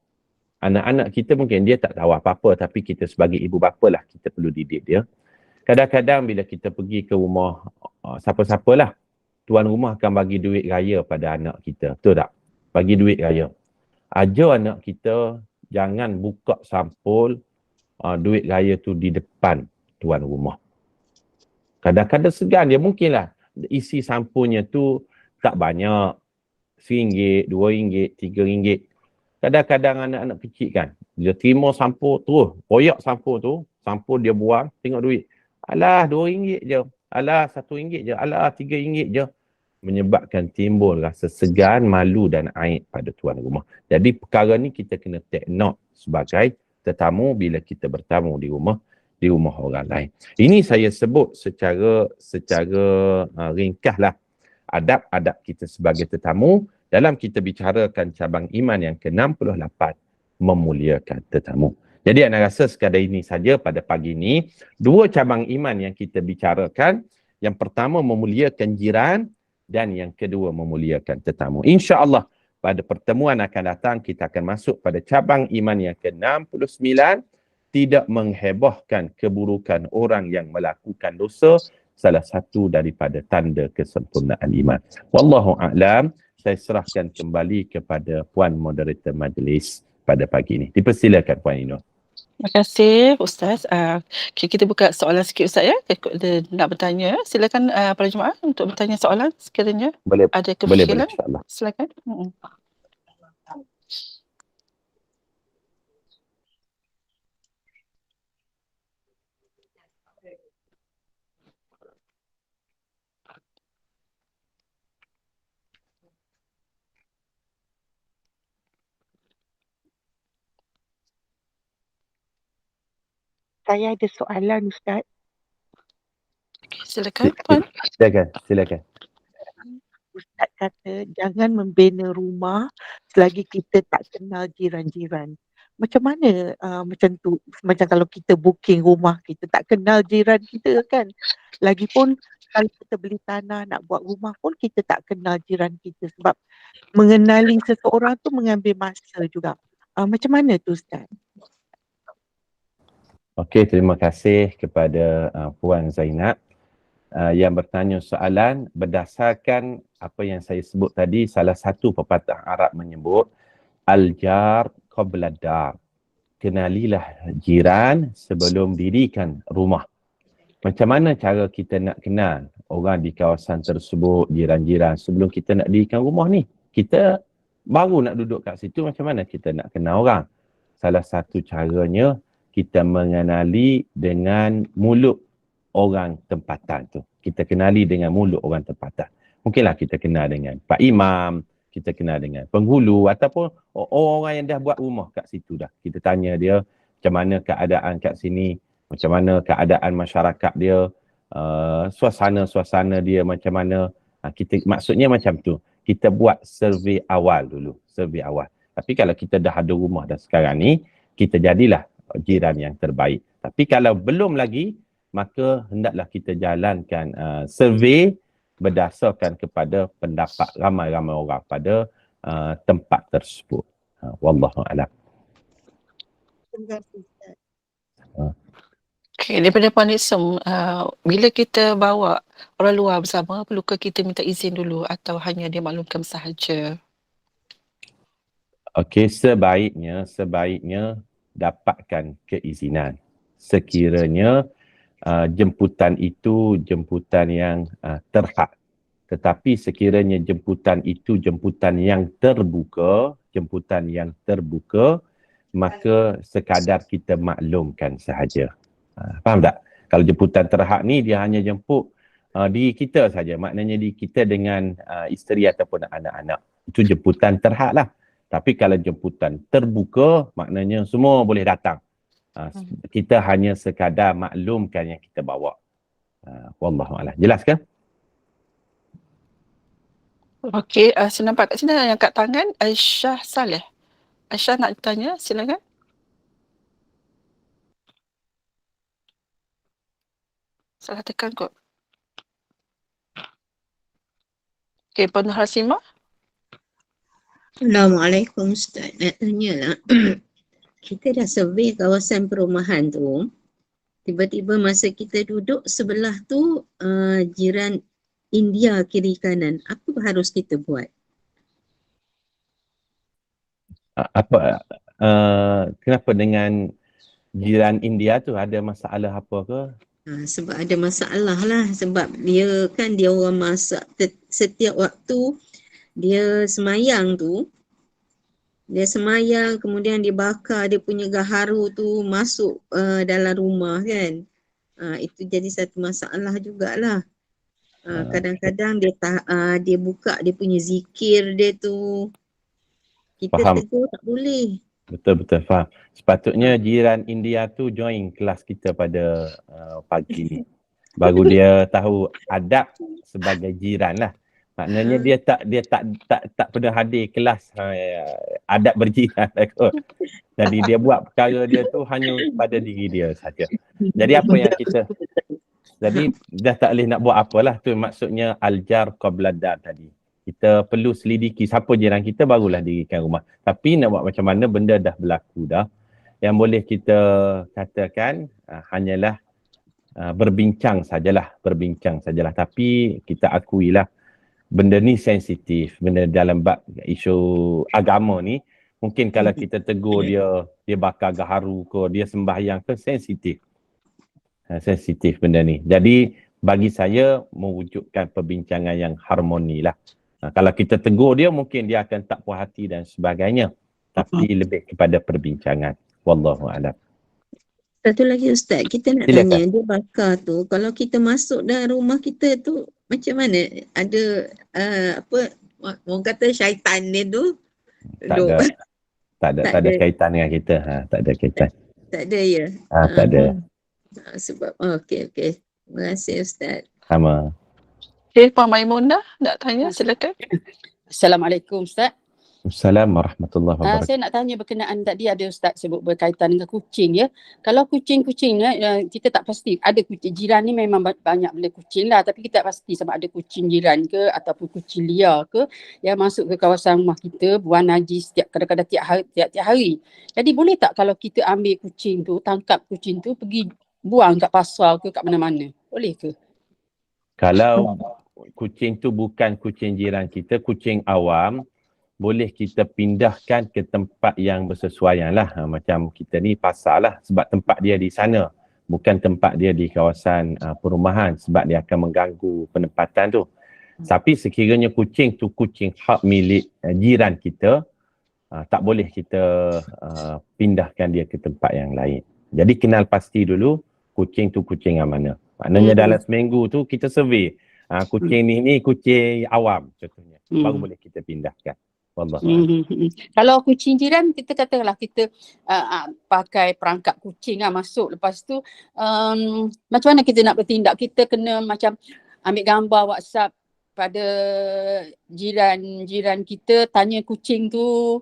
anak-anak kita mungkin dia tak tahu apa-apa, tapi kita sebagai ibu bapa lah, kita perlu didik dia. Kadang-kadang bila kita pergi ke rumah siapa-siapalah, tuan rumah akan bagi duit raya pada anak kita. Betul tak? Bagi duit raya. Ajar anak kita jangan buka sampul duit raya tu di depan tuan rumah. Kadang-kadang segan dia, mungkinlah isi sampulnya tu tak banyak. RM1, RM2, RM3. Kadang-kadang anak-anak kecil kan, dia terima sampul terus, koyak sampul tu, sampul dia buang, tengok duit. Alah RM2 je, alah RM1 je, alah RM3 je. menyebabkan timbul rasa segan, malu dan aib pada tuan rumah. Jadi perkara ni kita kena take note sebagai tetamu bila kita bertamu di rumah orang lain. Ini saya sebut secara ringkaslah adab-adab kita sebagai tetamu dalam kita bicarakan cabang iman yang ke-68, memuliakan tetamu. Jadi anda rasa sekadar ini saja pada pagi ini, 2 cabang iman yang kita bicarakan. Yang pertama memuliakan jiran dan yang kedua memuliakan tetamu. InsyaAllah pada pertemuan akan datang kita akan masuk pada cabang iman yang ke-69, tidak menghebohkan keburukan orang yang melakukan dosa, salah satu daripada tanda kesempurnaan iman. Wallahu a'lam. Saya serahkan kembali kepada Puan Moderator Majlis pada pagi ini. Dipersilakan Puan Inul. Terima kasih Ustaz. Kita buka soalan sikit Ustaz ya. Dia nak bertanya. Silakan para jemaah untuk bertanya soalan sekiranya Boleh, ada boleh kefikiran. insya-Allah. Silakan. Saya ada soalan Ustaz. Silakan Puan. Silakan. Ustaz kata jangan membina rumah selagi kita tak kenal jiran-jiran. Macam mana macam tu? Macam kalau kita booking rumah, kita tak kenal jiran kita kan. Lagipun kalau kita beli tanah nak buat rumah pun kita tak kenal jiran kita, sebab mengenali seseorang tu mengambil masa juga. Macam mana tu Ustaz? Okey, terima kasih kepada Puan Zainab yang bertanya soalan berdasarkan apa yang saya sebut tadi. Salah satu pepatah Arab menyebut al-jar qabla dar. Kenalilah jiran sebelum dirikan rumah. Macam mana cara kita nak kenal orang di kawasan tersebut, jiran-jiran, sebelum kita nak dirikan rumah ni? Kita baru nak duduk kat situ, macam mana kita nak kenal orang? Salah satu caranya kita mengenali dengan mulut orang tempatan tu. Kita kenali dengan mulut orang tempatan. Mungkinlah kita kenal dengan Pak Imam, kita kenal dengan penghulu ataupun orang yang dah buat rumah kat situ dah. Kita tanya dia macam mana keadaan kat sini, macam mana keadaan masyarakat dia, suasana-suasana dia macam mana. Maksudnya macam tu. Kita buat survey awal dulu, survey awal. Tapi kalau kita dah ada rumah dah sekarang ni, kita jadilah jiran yang terbaik. Tapi kalau belum lagi, maka hendaklah kita jalankan survey berdasarkan kepada pendapat ramai-ramai orang pada tempat tersebut. Wallahu a'lam. Terima kasih Ustaz. Okay, daripada Puan Niksem, bila kita bawa orang luar bersama, perlukah kita minta izin dulu atau hanya dia maklumkan sahaja? Okey, sebaiknya dapatkan keizinan. Sekiranya jemputan itu jemputan yang terhad. Tetapi sekiranya jemputan itu jemputan yang terbuka, maka sekadar kita maklumkan sahaja. Faham tak? Kalau jemputan terhad ni dia hanya jemput diri kita saja, maknanya diri kita dengan isteri ataupun anak-anak. Itu jemputan terhad lah. Tapi kalau jemputan terbuka, maknanya semua boleh datang. Kita hanya sekadar maklumkan yang kita bawa. Wallahu a'lam. Jelas ke? Okey, saya nampak kat sini yang kat tangan Aisyah Saleh. Aisyah nak tanya, silakan. Salah tekan kot. Okey, Puan Hasimah. Assalamualaikum Ustaz. Nak tanya lah. Kita dah survey kawasan perumahan tu. Tiba-tiba masa kita duduk sebelah tu jiran India kiri kanan. Apa harus kita buat? Kenapa dengan jiran India tu ada masalah apa ke? Sebab ada masalah lah. Sebab dia kan dia orang masak setiap waktu dia semayang tu. Dia semayang kemudian dia bakar dia punya gaharu tu masuk dalam rumah kan. Itu jadi satu masalah jugalah. Kadang-kadang dia buka dia punya zikir dia tu. Kita Faham. tegur tak boleh. Betul-betul faham. Sepatutnya jiran India tu join kelas kita pada pagi ni. Baru dia tahu adab sebagai jiran lah. Maknanya dia tak pernah hadir kelas adab berjiran lah kot. Jadi dia buat perkara dia tu hanya pada diri dia saja. Jadi apa yang kita dah tak boleh nak buat apalah, tu maksudnya al-jar qabla dar tadi. Kita perlu selidiki siapa jiran kita, barulah dirikan rumah. Tapi nak buat macam mana, benda dah berlaku dah. Yang boleh kita katakan hanyalah berbincang sajalah. Tapi kita akuilah benda ni sensitif. Benda dalam bab isu agama ni, mungkin kalau kita tegur dia bakar gaharu ke, dia sembahyang ke, sensitif. Sensitif benda ni. Jadi bagi saya mewujudkan perbincangan yang harmoni lah. Kalau kita tegur dia, mungkin dia akan tak puas hati dan sebagainya. Tapi lebih kepada perbincangan. Wallahu'alam. Satu lagi Ustaz, kita nak tanya, dia bakar tu, kalau kita masuk dalam rumah kita tu, macam mana? Ada orang kata syaitan dia tu? Tak ada kaitan dengan kita. Tak ada kaitan. Tak ada ya? Tak ada. Sebab, okey. Terima kasih Ustaz. Sama. Okay, Puan Maimunah nak tanya, silakan. Assalamualaikum Ustaz. Assalamualaikum warahmatullahi wabarakatuh. Saya nak tanya berkenaan tadi ada Ustaz sebut berkaitan dengan kucing ya. Kalau kucing-kucingnya kita tak pasti, ada kucing jiran ni memang banyak bela kucing lah, tapi kita tak pasti sama ada kucing jiran ke ataupun kucing liar ke yang masuk ke kawasan rumah kita buang najis kadang-kadang tiap hari. Jadi boleh tak kalau kita ambil kucing tu, tangkap kucing tu pergi buang kat pasar ke kat mana-mana? Boleh ke? Kalau kucing tu bukan kucing jiran kita, kucing awam, boleh kita pindahkan ke tempat yang bersesuaian lah. Macam kita ni pasar lah, sebab tempat dia di sana. Bukan tempat dia di kawasan perumahan, sebab dia akan mengganggu penempatan tu. Tapi sekiranya kucing tu kucing hak milik jiran kita, tak boleh kita pindahkan dia ke tempat yang lain. Jadi kenal pasti dulu kucing tu kucing yang mana. Maknanya dalam seminggu tu kita survey. Kucing ni kucing awam contohnya. Baru boleh kita pindahkan. Kalau kucing jiran, kita katakanlah kita pakai perangkap kucing masuk, lepas tu macam mana kita nak bertindak? Kita kena macam ambil gambar WhatsApp pada jiran kita, tanya kucing tu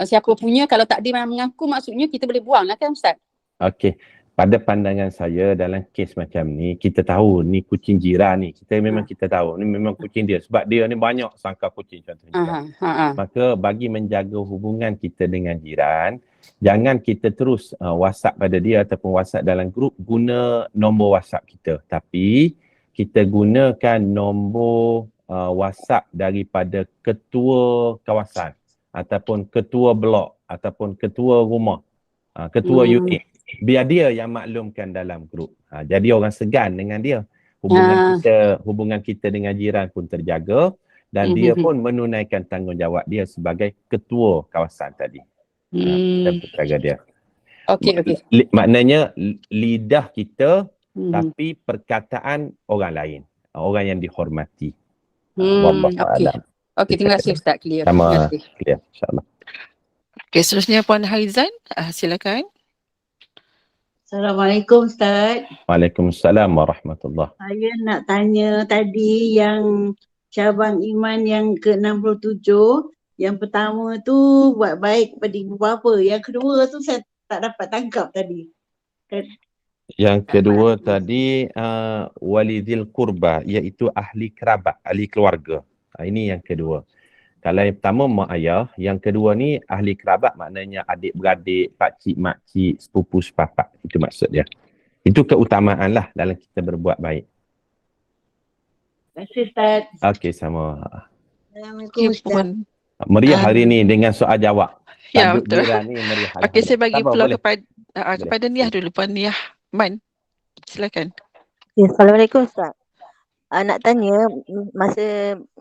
siapa punya, kalau tak dia memang mengaku, maksudnya kita boleh buang lah kan Ustaz? Okey. Pada pandangan saya dalam kes macam ni, kita tahu ni kucing jiran ni. Kita tahu ni memang kucing dia. Sebab dia ni banyak sangka kucing contohnya. Maka bagi menjaga hubungan kita dengan jiran, jangan kita terus WhatsApp pada dia ataupun WhatsApp dalam grup, guna nombor WhatsApp kita. Tapi kita gunakan nombor WhatsApp daripada ketua kawasan ataupun ketua blok ataupun ketua rumah, ketua unit. Biar dia yang maklumkan dalam grup. Jadi orang segan dengan dia. Hubungan kita dengan jiran pun terjaga dan dia pun menunaikan tanggungjawab dia sebagai ketua kawasan tadi. Dan perkara dia. Okey. Maknanya lidah kita tapi perkataan orang lain. Orang yang dihormati. Okey, terima kasih Ustaz, clear. Sama clear, insyaAllah. Okey, seterusnya Puan Harizan, silakan. Assalamualaikum Ustaz. Waalaikumsalam warahmatullahi. Saya nak tanya tadi yang cabang iman yang ke-67. Yang pertama tu buat baik kepada ibu bapa. Yang kedua tu saya tak dapat tangkap tadi. Yang kedua tadi walidil qurba, iaitu ahli kerabat, ahli keluarga. Ini yang kedua. Kalau yang pertama mak ayah, yang kedua ni ahli kerabat, maknanya adik-beradik, pakcik, makcik, sepupu, sepapak. Itu maksud dia. Itu keutamaan lah dalam kita berbuat baik. Terima kasih Ustaz. Okey, sama. Assalamualaikum Ustaz. Meriah hari ni dengan soal jawab. Ya, Tajuk betul. jiran ni meriah. Okey, saya bagi Sabar, pula boleh. kepada Niah dulu. Puan Niah Man, silakan. Ya, Assalamualaikum Ustaz. Nak tanya,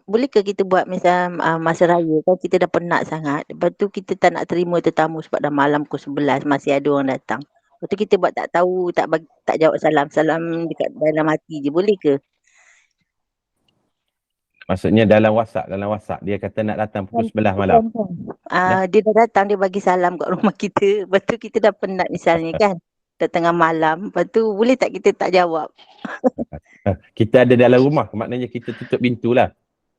bolehkah kita buat misal masa raya kan kita dah penat sangat, lepas tu kita tak nak terima tetamu sebab dah malam pukul 11 masih ada orang datang. Lepas tu kita buat tak tahu, tak jawab salam dekat dalam hati je, boleh ke? Maksudnya dalam WhatsApp dia kata nak datang pukul 11 malam. Dia dah datang, dia bagi salam kat rumah kita. Lepas tu kita dah penat misalnya kan. Dah tengah malam. Lepas tu boleh tak kita tak jawab? Kita ada dalam rumah, maknanya kita tutup pintu lah.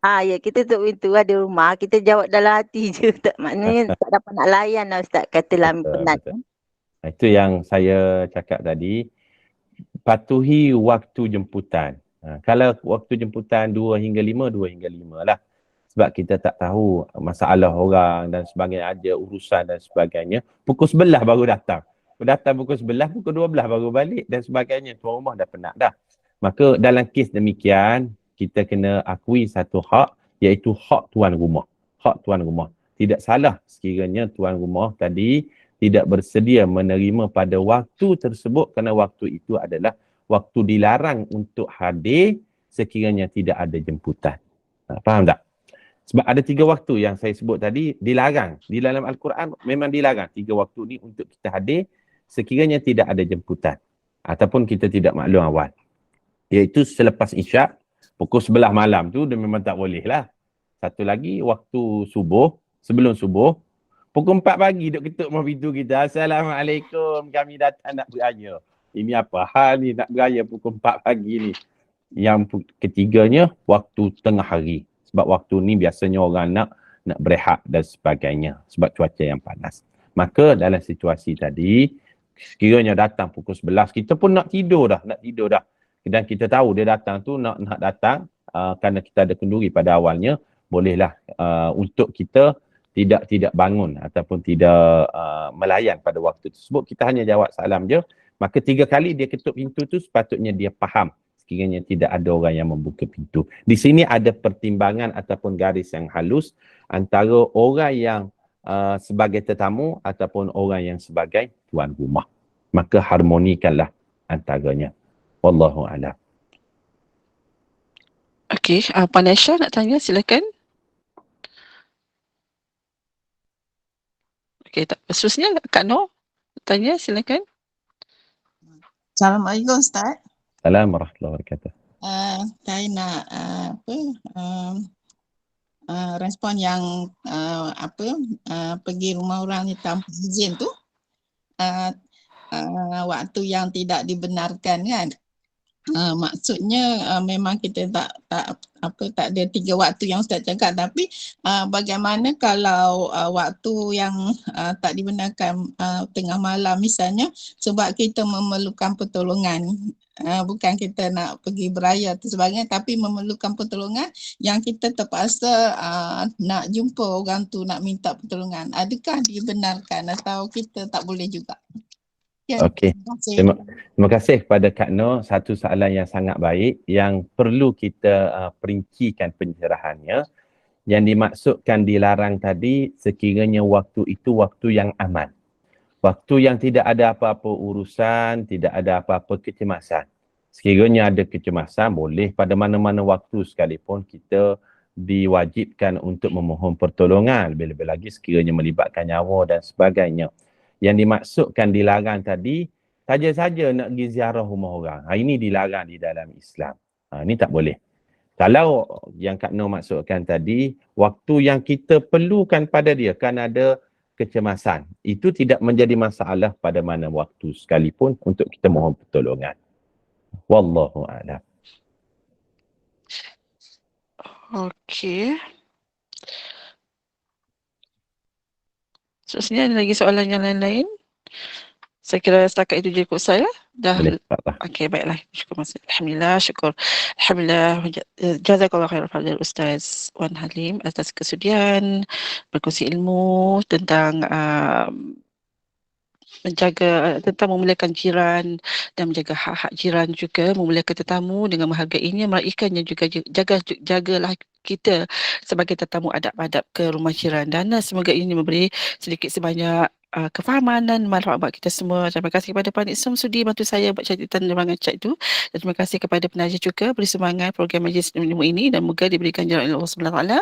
Ya, kita tutup pintu ada rumah. Kita jawab dalam hati je. Maknanya tak dapat nak layan lah Ustaz. Katalah penat. Betul. Itu yang saya cakap tadi. Patuhi waktu jemputan. Kalau waktu jemputan 2 hingga 5 lah. Sebab kita tak tahu masalah orang dan sebagainya, ada urusan dan sebagainya. Pukul 11 baru datang. Datang pukul 11, pukul 12 baru balik dan sebagainya. Tuan rumah dah penat dah. Maka dalam kes demikian, kita kena akui satu hak, iaitu hak tuan rumah. Hak tuan rumah. Tidak salah sekiranya tuan rumah tadi tidak bersedia menerima pada waktu tersebut kerana waktu itu adalah waktu dilarang untuk hadir sekiranya tidak ada jemputan. Faham tak? Sebab ada 3 waktu yang saya sebut tadi dilarang. Di dalam Al-Quran memang dilarang 3 waktu ni untuk kita hadir sekiranya tidak ada jemputan. Ataupun kita tidak maklum awal. Iaitu selepas isyak, pukul 11 malam tu dia memang tak boleh lah. Satu lagi waktu subuh, sebelum subuh, pukul 4 pagi duk ketuk rumah pintu kita. Assalamualaikum, kami datang nak beraya. Ini apa hal ni nak beraya pukul 4 pagi ni. Yang ketiganya, waktu tengah hari. Sebab waktu ni biasanya orang nak berehat dan sebagainya. Sebab cuaca yang panas. Maka dalam situasi tadi, sekiranya datang pukul 11, kita pun nak tidur dah. Dan kita tahu dia datang tu nak datang kerana kita ada kenduri pada awalnya. Bolehlah untuk kita tidak bangun ataupun tidak melayan pada waktu tersebut. Kita hanya jawab salam je. Maka 3 kali dia ketuk pintu tu sepatutnya dia faham sekiranya tidak ada orang yang membuka pintu. Di sini ada pertimbangan ataupun garis yang halus antara orang yang sebagai tetamu ataupun orang yang sebagai tuan rumah. Maka harmonikanlah antaranya. Wallahu a'lam. Okey, Puan Aisyah nak tanya, silakan. Okey, seterusnya Kak Noh tanya, silakan. Assalamualaikum Ustaz. Assalamualaikum warahmatullahi wabarakatuh. Saya nak respon yang pergi rumah orang ni tanpa izin tu, waktu yang tidak dibenarkan kan. Maksudnya memang kita tak ada 3 waktu yang Ustaz cakap, tapi bagaimana kalau waktu yang tak dibenarkan tengah malam misalnya, sebab kita memerlukan pertolongan, bukan kita nak pergi beraya atau sebagainya, tapi memerlukan pertolongan yang kita terpaksa nak jumpa orang tu, nak minta pertolongan. Adakah dibenarkan atau kita tak boleh juga? Okey. Terima kasih kepada Kak Noh. Satu soalan yang sangat baik yang perlu kita perincikan pencerahannya. Yang dimaksudkan dilarang tadi sekiranya waktu itu waktu yang aman. Waktu yang tidak ada apa-apa urusan, tidak ada apa-apa kecemasan. Sekiranya ada kecemasan, boleh pada mana-mana waktu sekalipun kita diwajibkan untuk memohon pertolongan. Lebih-lebih lagi sekiranya melibatkan nyawa dan sebagainya. Yang dimaksudkan dilarang tadi, saja-saja nak pergi ziarah rumah orang. Ini dilarang di dalam Islam. Ini tak boleh. Kalau yang Kak Noh maksudkan tadi, waktu yang kita perlukan pada dia kan ada kecemasan. Itu tidak menjadi masalah pada mana waktu sekalipun untuk kita mohon pertolongan. Wallahu a'lam. Okey. Seterusnya ada lagi soalan yang lain-lain? Saya kira setakat itu je ikut saya. Dah. Okey, baiklah. Syukur masih. Alhamdulillah, syukur. Alhamdulillah. Jazakallah khairan fadil Ustaz Wan Halim atas kesudian berkongsi ilmu tentang menjaga, tentang memuliakan jiran dan menjaga hak-hak jiran juga, memuliakan tetamu dengan menghargainya, meraihkannya juga. Jagalah kita sebagai tetamu adab-adab ke rumah jiran, dan semoga ini memberi sedikit sebanyak kefahaman dan manfaat buat kita semua. Terima kasih kepada Puan Isam sudi bantu saya buat catatan dan chat itu, dan terima kasih kepada penaja juga beri semangat program majlis ilmu ini, dan moga diberikan jalan Allah SWT.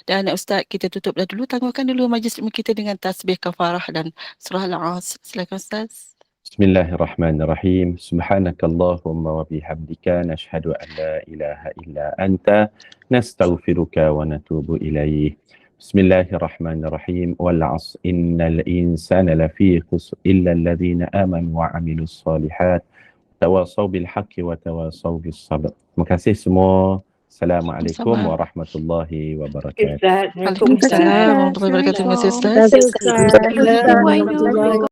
Dan Ustaz, kita tutup dah dulu, tangguhkan dulu majlis ilmu kita dengan tasbih kafarah dan surah Al-As. Silakan Ustaz. Bismillahirrahmanirrahim. Subhanakallahumma wa bihamdika nashhadu an la ilaha illa anta nastaghfiruka wa natubu ilaih. Bismillahirrahmanirrahim. Wal 'asr innal insana lafi khusr illa alladhina amanu wa 'amilus solihat tawasaw bil haqqi wa tawasaw bis sabr. Terima kasih semua. Assalamualaikum Sama-sama. warahmatullahi wabarakatuh. Ustaz. Waalaikumsalam warahmatullahi wabarakatuh. Terima kasih Ustaz. Terima kasih Ustaz. Assalamualaikum. Assalamualaikum.